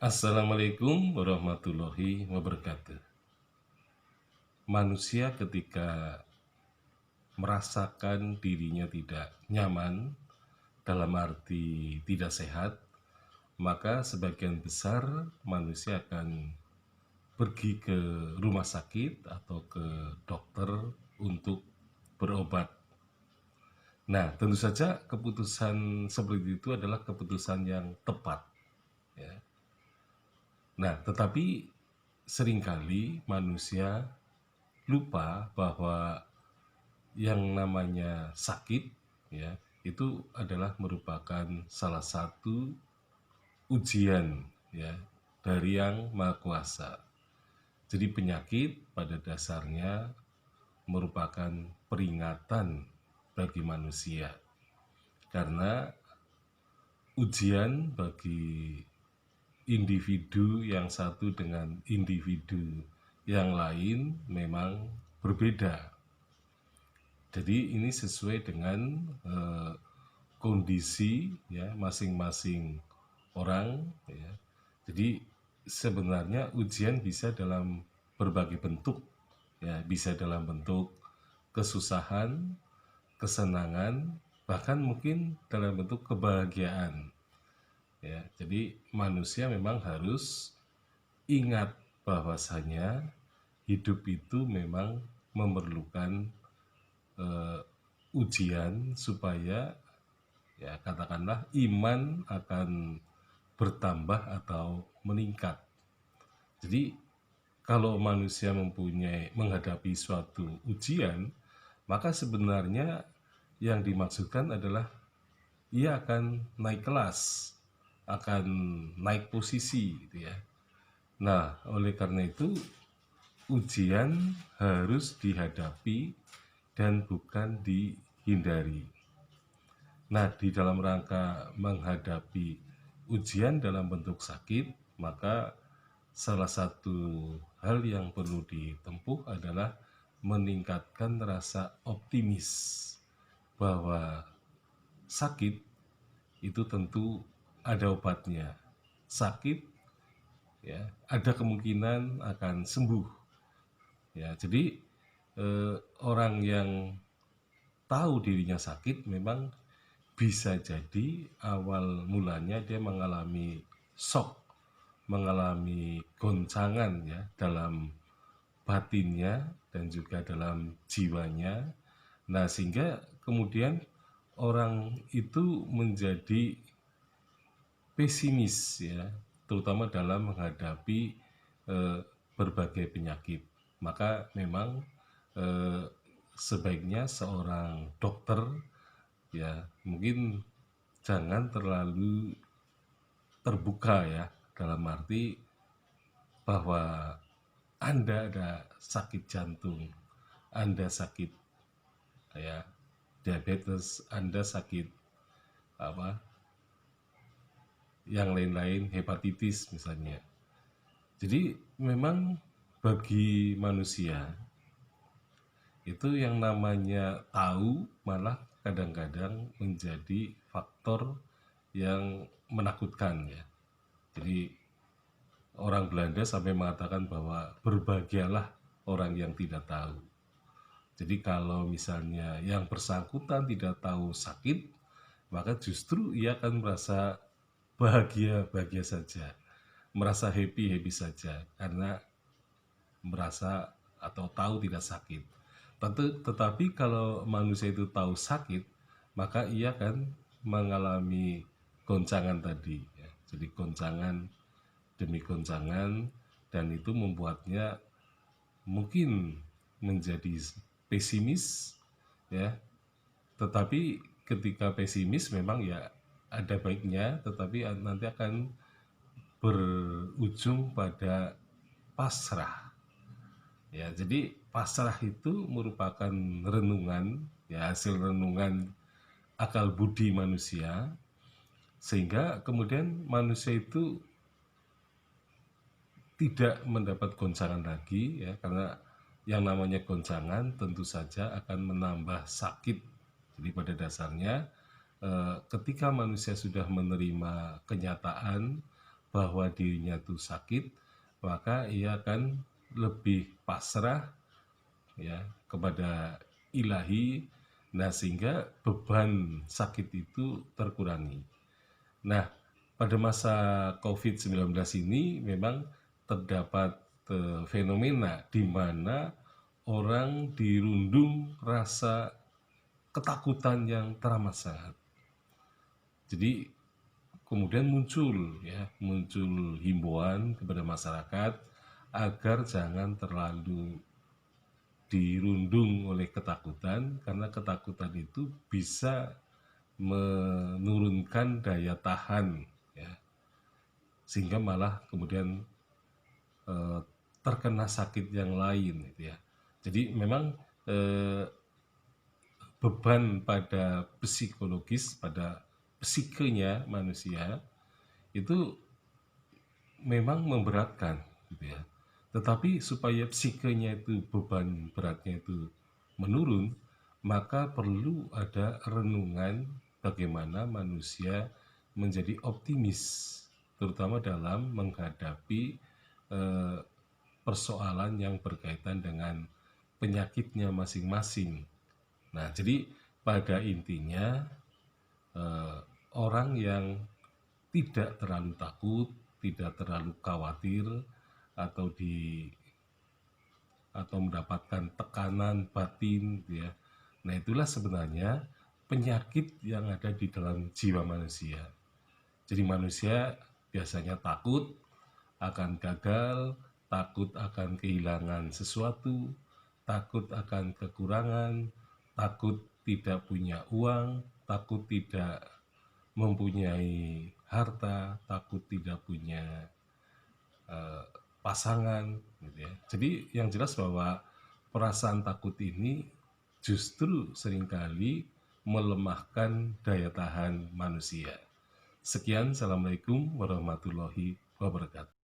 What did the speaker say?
Assalamualaikum warahmatullahi wabarakatuh. Manusia ketika merasakan dirinya tidak nyaman, dalam arti tidak sehat, maka sebagian besar manusia akan pergi ke rumah sakit atau ke dokter untuk berobat. Nah, tentu saja keputusan seperti itu adalah keputusan yang tepat, ya. Nah, tetapi seringkali manusia lupa bahwa yang namanya sakit, ya, itu adalah merupakan salah satu ujian, ya, dari Yang Maha Kuasa. Jadi penyakit pada dasarnya merupakan peringatan bagi manusia, karena ujian bagi individu yang satu dengan individu yang lain memang berbeda. Jadi ini sesuai dengan kondisi, ya, masing-masing orang, ya. Jadi sebenarnya ujian bisa dalam berbagai bentuk, ya, bisa dalam bentuk kesusahan, kesenangan, bahkan mungkin dalam bentuk kebahagiaan, ya. Jadi manusia memang harus ingat bahwasanya hidup itu memang memerlukan ujian supaya, ya, katakanlah iman akan bertambah atau meningkat. Jadi kalau manusia menghadapi suatu ujian, maka sebenarnya yang dimaksudkan adalah ia akan naik kelas, akan naik posisi, gitu ya. Nah, oleh karena itu ujian harus dihadapi dan bukan dihindari. Nah, di dalam rangka menghadapi ujian dalam bentuk sakit, maka salah satu hal yang perlu ditempuh adalah meningkatkan rasa optimis bahwa sakit itu tentu ada obatnya. Sakit, ya, ada kemungkinan akan sembuh. Ya, jadi orang yang tahu dirinya sakit memang bisa jadi awal mulanya dia mengalami shock, mengalami goncangan, ya, dalam batinnya dan juga dalam jiwanya. Nah, sehingga kemudian orang itu menjadi pesimis, ya, terutama dalam menghadapi berbagai penyakit. Maka memang sebaiknya seorang dokter, ya, mungkin jangan terlalu terbuka, ya, dalam arti bahwa Anda ada sakit jantung, Anda sakit, ya, diabetes, Anda sakit apa yang lain-lain, hepatitis misalnya. Jadi memang bagi manusia itu yang namanya tahu malah kadang-kadang menjadi faktor yang menakutkan, ya. Jadi orang Belanda sampai mengatakan bahwa berbahagialah orang yang tidak tahu. Jadi kalau misalnya yang bersangkutan tidak tahu sakit, maka justru ia akan merasa bahagia-bahagia saja, merasa happy-happy saja, karena merasa atau tahu tidak sakit. Tetapi kalau manusia itu tahu sakit, maka ia akan mengalami goncangan tadi, ya. Jadi goncangan demi goncangan, dan itu membuatnya mungkin menjadi pesimis, ya. Tetapi ketika pesimis memang, ya, ada baiknya, tetapi nanti akan berujung pada pasrah. Ya, jadi pasrah itu merupakan renungan, ya, hasil renungan akal budi manusia, sehingga kemudian manusia itu tidak mendapat goncangan lagi, ya, karena yang namanya goncangan tentu saja akan menambah sakit. Jadi pada dasarnya ketika manusia sudah menerima kenyataan bahwa dirinya itu sakit, maka ia akan lebih pasrah ya kepada ilahi. Nah, sehingga beban sakit itu terkurangi. Nah, pada masa COVID-19 ini memang terdapat fenomena di mana orang dirundung rasa ketakutan yang teramat sangat. Jadi kemudian muncul himbauan kepada masyarakat agar jangan terlalu dirundung oleh ketakutan, karena ketakutan itu bisa menurunkan daya tahan ya, sehingga malah kemudian terkena sakit yang lain gitu ya. Jadi memang beban pada psikologis, pada psikenya manusia itu memang memberatkan gitu ya. Tetapi supaya psikenya itu, beban beratnya itu menurun, maka perlu ada renungan bagaimana manusia menjadi optimis, terutama dalam menghadapi persoalan yang berkaitan dengan penyakitnya masing-masing. Nah, jadi pada intinya orang yang tidak terlalu takut, tidak terlalu khawatir atau mendapatkan tekanan batin gitu ya. Nah, itulah sebenarnya penyakit yang ada di dalam jiwa manusia. Jadi manusia biasanya takut akan gagal, takut akan kehilangan sesuatu, takut akan kekurangan, takut tidak punya uang, takut tidak mempunyai harta, takut tidak punya pasangan gitu ya. Jadi yang jelas bahwa perasaan takut ini justru seringkali melemahkan daya tahan manusia. Sekian, Assalamualaikum warahmatullahi wabarakatuh.